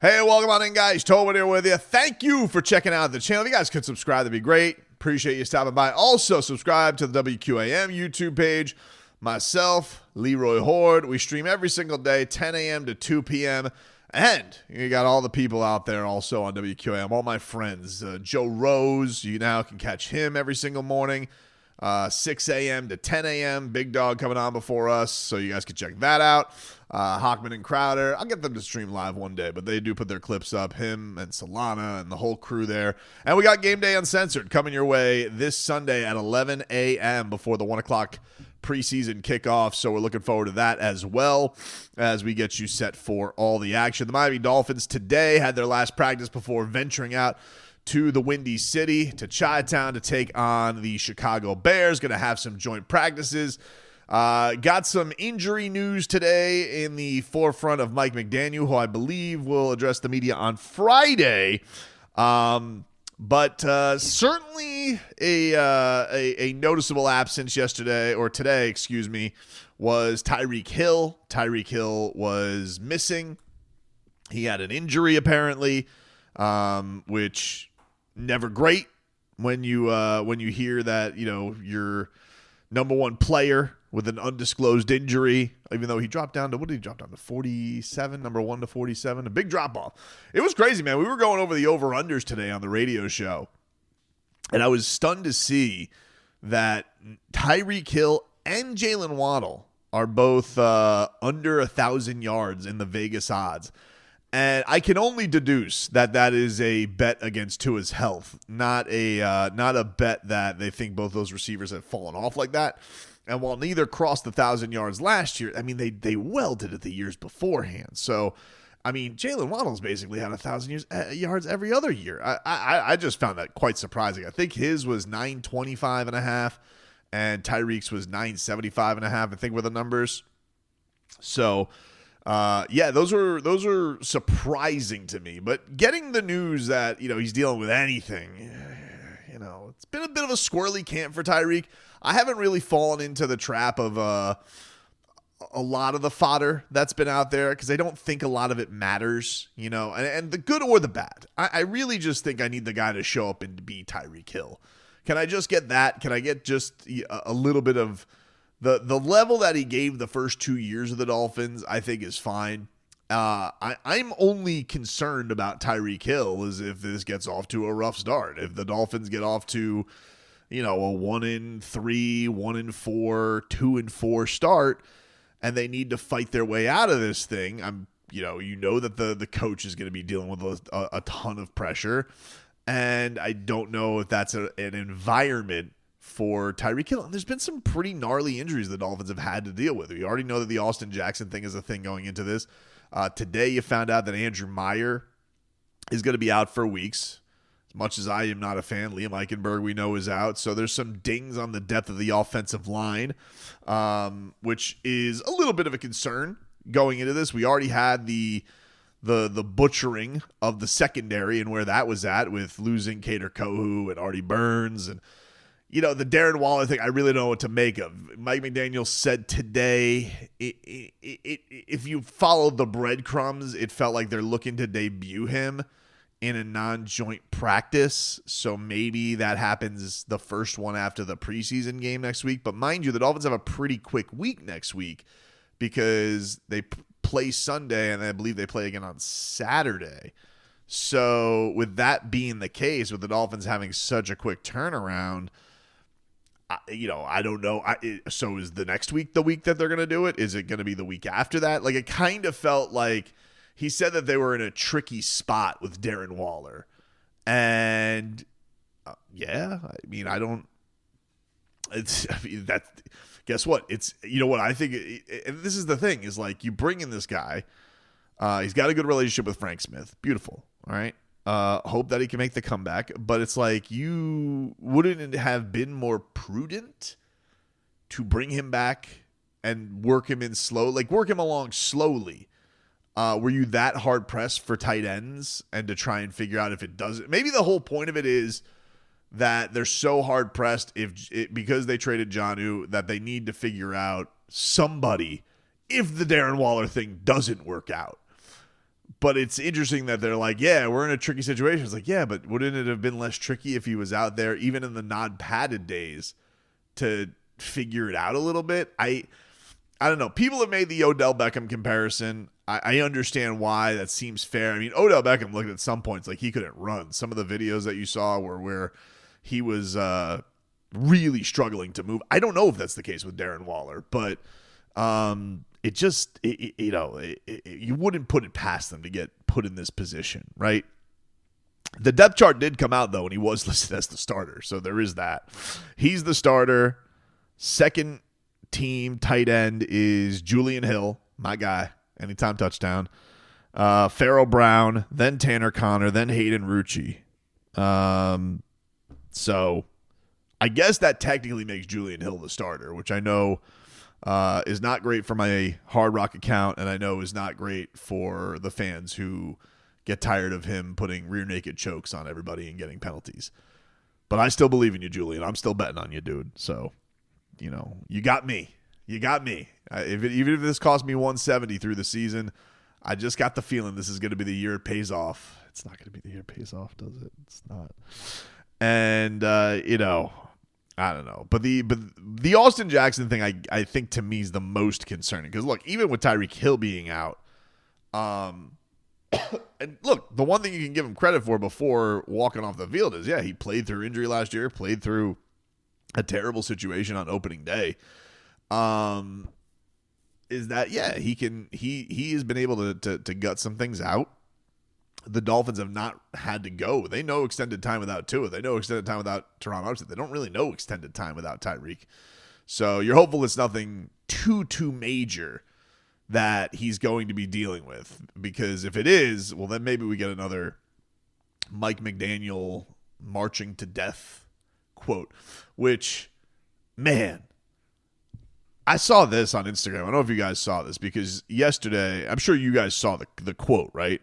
Hey, welcome on in, guys. Tobin here with you. Thank you for checking out the channel. If you guys could subscribe, that'd be great. Appreciate you stopping by. Also, subscribe to the WQAM YouTube page. Myself, Leroy Horde. We stream every single day, 10 a.m. to 2 p.m. And you got all the people out there also on WQAM, all my friends. Joe Rose, you now can catch him every single morning, 6 a.m. to 10 a.m. Big Dog coming on before us, so you guys can check that out. Hockman and Crowder, I'll get them to stream live one day, but they do put their clips up, him and Solana and the whole crew there. And we got Game Day Uncensored coming your way this Sunday at 11 a.m. before the 1 o'clock preseason kickoff, so we're looking forward to that as well as we get you set for all the action. The Miami Dolphins today had their last practice before venturing out to the Windy City, to Chi-Town, to take on the Chicago Bears. Going to have some joint practices. Got some injury news today in the forefront of Mike McDaniel, who I believe will address the media on Friday. But certainly a noticeable absence yesterday, or today, excuse me, was Tyreek Hill. Tyreek Hill was missing. He had an injury apparently, which never great when you hear that, you know, your number one player with an undisclosed injury, even though he dropped down to, what did he drop down to, 47, number 1 to 47, a big drop off. It was crazy, man. We were going over the over-unders today on the radio show, and I was stunned to see that Tyreek Hill and Jalen Waddle are both under 1,000 yards in the Vegas odds. And I can only deduce that that is a bet against Tua's health, not a bet that they think both those receivers have fallen off like that. And while neither crossed the 1,000 yards last year, I mean, they well did it the years beforehand. So, I mean, Jalen Waddle's basically had 1,000 yards every other year. I just found that quite surprising. I think his was 925.5, and Tyreek's was 975.5, I think were the numbers. So, yeah, those are surprising to me. But getting the news that, you know, he's dealing with anything, you know, it's been a bit of a squirrely camp for Tyreek. I haven't really fallen into the trap of a lot of the fodder that's been out there because I don't think a lot of it matters, you know, and the good or the bad. I really just think I need the guy to show up and be Tyreek Hill. Can I just get that? Can I get just a little bit of the level that he gave the first 2 years of the Dolphins? I think is fine. I'm only concerned about Tyreek Hill is if this gets off to a rough start. If the Dolphins get off to, you know, a 1-3, 1-4, 2-4 start, and they need to fight their way out of this thing, you know that the coach is going to be dealing with a ton of pressure, and I don't know if that's an environment for Tyreek Hill. And there's been some pretty gnarly injuries the Dolphins have had to deal with. We already know that the Austin Jackson thing is a thing going into this. Today you found out that Andrew Meyer is going to be out for weeks. As much as I am not a fan, Liam Eichenberg we know is out. So there's some dings on the depth of the offensive line, which is a little bit of a concern going into this. We already had the butchering of the secondary and where that was at with losing Kader Kohu and Artie Burns. And, you know, the Darren Waller thing, I really don't know what to make of. Mike McDaniel said today, if you followed the breadcrumbs, it felt like they're looking to debut him in a non-joint practice, so maybe that happens the first one after the preseason game next week. But mind you, the Dolphins have a pretty quick week next week because they play Sunday, and I believe they play again on Saturday. So with that being the case, with the Dolphins having such a quick turnaround, I don't know. So is the next week the week that they're going to do it? Is it going to be the week after that? Like, it kind of felt like he said that they were in a tricky spot with Darren Waller. And, yeah, I mean, guess what? It's, you know what, I think, and this is the thing, is like, you bring in this guy. He's got a good relationship with Frank Smith. Beautiful. All right. Hope that he can make the comeback. But it's like, you wouldn't it have been more prudent to bring him back and work him along slowly? Were you that hard pressed for tight ends and to try and figure out if it doesn't? Maybe the whole point of it is that they're so hard pressed because they traded Jonnu that they need to figure out somebody if the Darren Waller thing doesn't work out. But it's interesting that they're like, yeah, we're in a tricky situation. It's like, yeah, but wouldn't it have been less tricky if he was out there, even in the non-padded days, to figure it out a little bit? I don't know. People have made the Odell Beckham comparison. I understand why that seems fair. I mean, Odell Beckham looked at some points like he couldn't run. Some of the videos that you saw were where he was really struggling to move. I don't know if that's the case with Darren Waller, but you wouldn't put it past them to get put in this position, right? The depth chart did come out, though, and he was listed as the starter, so there is that. He's the starter. Second team tight end is Julian Hill, my guy, anytime touchdown. Farrell Brown, then Tanner Connor, then Hayden Rucci. So I guess that technically makes Julian Hill the starter, which I know is not great for my Hard Rock account, and I know is not great for the fans who get tired of him putting rear naked chokes on everybody and getting penalties. But I still believe in you, Julian. I'm still betting on you, dude. So, you got me. You got me. Even if this cost me 170 through the season, I just got the feeling this is going to be the year it pays off. It's not going to be the year it pays off, does it? It's not. And, I don't know. But the Austin Jackson thing, I think, to me, is the most concerning. Because, look, even with Tyreek Hill being out, and look, the one thing you can give him credit for before walking off the field is, yeah, he played through injury last year, played through a terrible situation on opening day. Is that, yeah, he has been able to gut some things out. The Dolphins have not had to go. They know extended time without Tua. They know extended time without Teron Armstead. They don't really know extended time without Tyreek. So you're hopeful it's nothing too major that he's going to be dealing with. Because if it is, well, then maybe we get another Mike McDaniel marching to death quote. Which, man, I saw this on Instagram. I don't know if you guys saw this, because yesterday, I'm sure you guys saw the quote, right?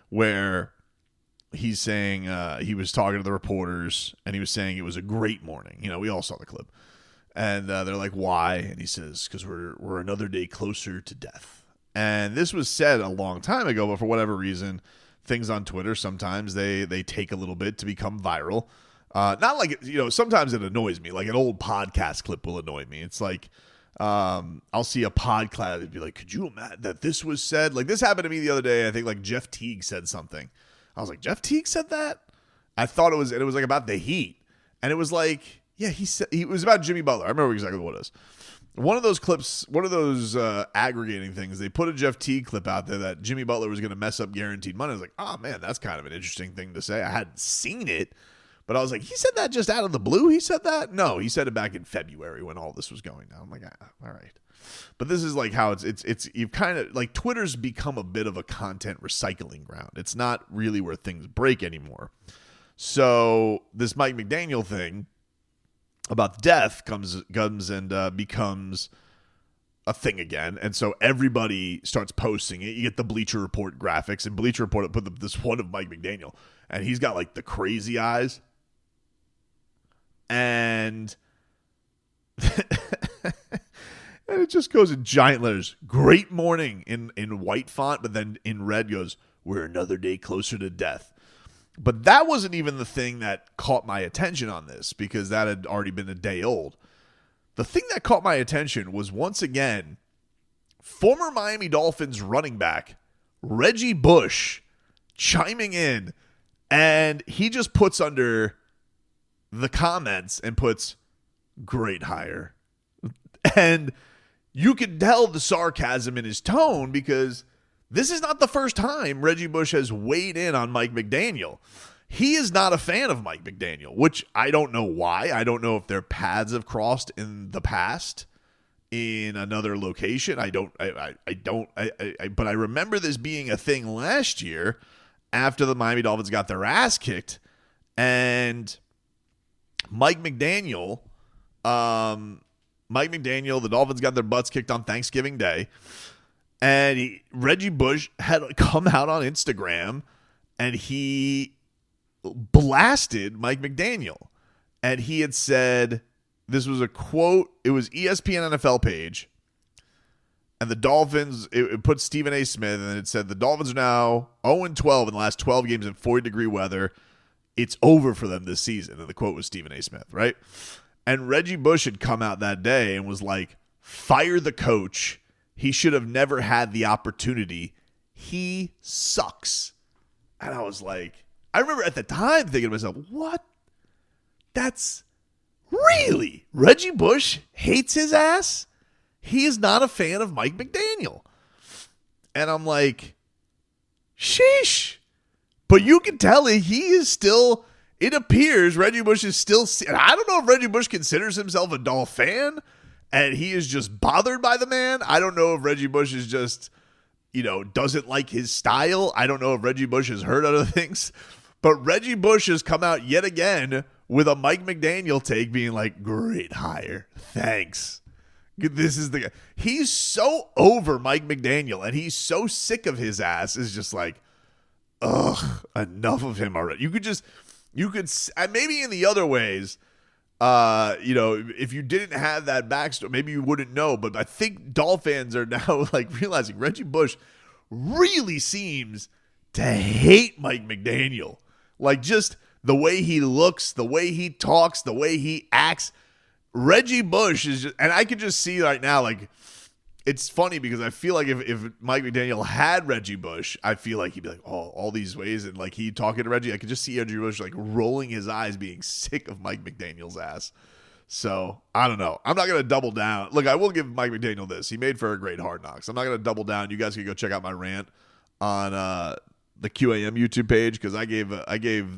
Where he's saying he was talking to the reporters and he was saying it was a great morning. We all saw the clip. And they're like, why? And he says, because we're another day closer to death. And this was said a long time ago, but for whatever reason, things on Twitter, sometimes they take a little bit to become viral. Not like, sometimes it annoys me. Like an old podcast clip will annoy me. It's like, I'll see a podcast and be like, could you imagine that this was said? Like, this happened to me the other day. I think like Jeff Teague said something. I was like, Jeff Teague said that? I thought it was like about the Heat. And it was like, yeah, it was about Jimmy Butler. I remember exactly what it was. One of those clips, one of those aggregating things, they put a Jeff Teague clip out there that Jimmy Butler was going to mess up guaranteed money. I was like, oh man, that's kind of an interesting thing to say. I hadn't seen it. But I was like, he said that just out of the blue? He said that? No, he said it back in February when all this was going down. I'm like, all right. But this is like how it's you've kind of like Twitter's become a bit of a content recycling ground. It's not really where things break anymore. So this Mike McDaniel thing about death comes and becomes a thing again. And so everybody starts posting it. You get the Bleacher Report graphics, and Bleacher Report put this one of Mike McDaniel, and he's got like the crazy eyes. And and it just goes in giant letters. Great morning in white font, but then in red goes, we're another day closer to death. But that wasn't even the thing that caught my attention on this, because that had already been a day old. The thing that caught my attention was, once again, former Miami Dolphins running back Reggie Bush chiming in, and he just puts under the comments and puts, great hire. And you could tell the sarcasm in his tone, because this is not the first time Reggie Bush has weighed in on Mike McDaniel. He is not a fan of Mike McDaniel, which I don't know why. I don't know if their paths have crossed in the past in another location. But I remember this being a thing last year after the Miami Dolphins got their ass kicked, and Mike McDaniel, the Dolphins got their butts kicked on Thanksgiving Day, and Reggie Bush had come out on Instagram, and he blasted Mike McDaniel. And he had said, this was a quote, it was ESPN NFL page, And the Dolphins, it put Stephen A. Smith, and it said the Dolphins are now 0-12 in the last 12 games in 40-degree weather. It's over for them this season. And the quote was Stephen A. Smith, right? And Reggie Bush had come out that day and was like, fire the coach. He should have never had the opportunity. He sucks. And I was like, I remember at the time thinking to myself, what? That's really? Reggie Bush hates his ass? He is not a fan of Mike McDaniel. And I'm like, sheesh. But you can tell he is still, it appears Reggie Bush is still, and I don't know if Reggie Bush considers himself a Dolph fan and he is just bothered by the man. I don't know if Reggie Bush is just, doesn't like his style. I don't know if Reggie Bush has heard other things. But Reggie Bush has come out yet again with a Mike McDaniel take being like, great hire. Thanks. This is the guy. He's so over Mike McDaniel and he's so sick of his ass. Is just like, ugh, enough of him already. You could, maybe in the other ways, if you didn't have that backstory, maybe you wouldn't know. But I think Dolphins are now like realizing Reggie Bush really seems to hate Mike McDaniel. Like just the way he looks, the way he talks, the way he acts. Reggie Bush is just, and I could just see right now, like, it's funny because I feel like if Mike McDaniel had Reggie Bush, I feel like he'd be like, oh, all these ways. And like he talking to Reggie, I could just see Reggie Bush like rolling his eyes, being sick of Mike McDaniel's ass. So I don't know. I'm not going to double down. Look, I will give Mike McDaniel this. He made for a great Hard Knocks. I'm not going to double down. You guys can go check out my rant on the QAM YouTube page because I gave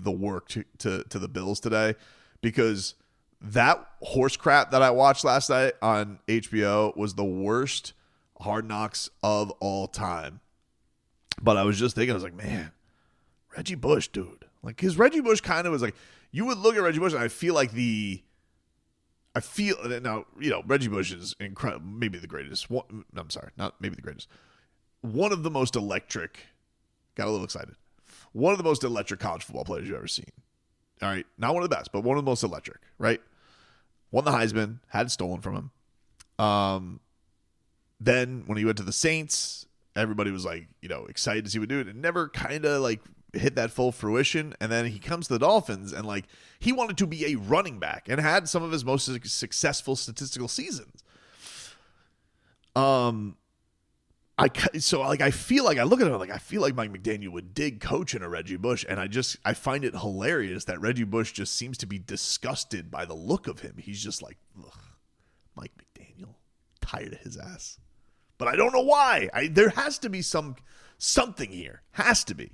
the work to the Bills today because that horse crap that I watched last night on HBO was the worst Hard Knocks of all time. But I was just thinking, I was like, man, Reggie Bush, dude. Like, because Reggie Bush kind of was like, you would look at Reggie Bush and I feel like Reggie Bush is incredible, maybe the greatest. I'm sorry, not maybe the greatest. One of the most electric, got a little excited. One of the most electric college football players you've ever seen. All right, not one of the best, but one of the most electric, right? Won the Heisman, had it stolen from him. Then when he went to the Saints, everybody was like, excited to see what he would do. It never kind of like hit that full fruition. And then he comes to the Dolphins and like he wanted to be a running back and had some of his most successful statistical seasons. I feel like I look at him like I feel like Mike McDaniel would dig coaching a Reggie Bush, and I find it hilarious that Reggie Bush just seems to be disgusted by the look of him. He's just like, ugh, Mike McDaniel, tired of his ass. But I don't know why. There has to be something here. Has to be.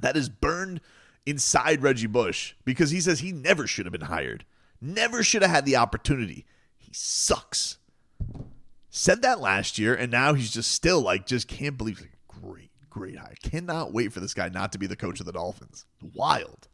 That is burned inside Reggie Bush because he says he never should have been hired. Never should have had the opportunity. He sucks. Said that last year, and now he's just still like, just can't believe it. Great hire. Cannot wait for this guy not to be the coach of the Dolphins. Wild.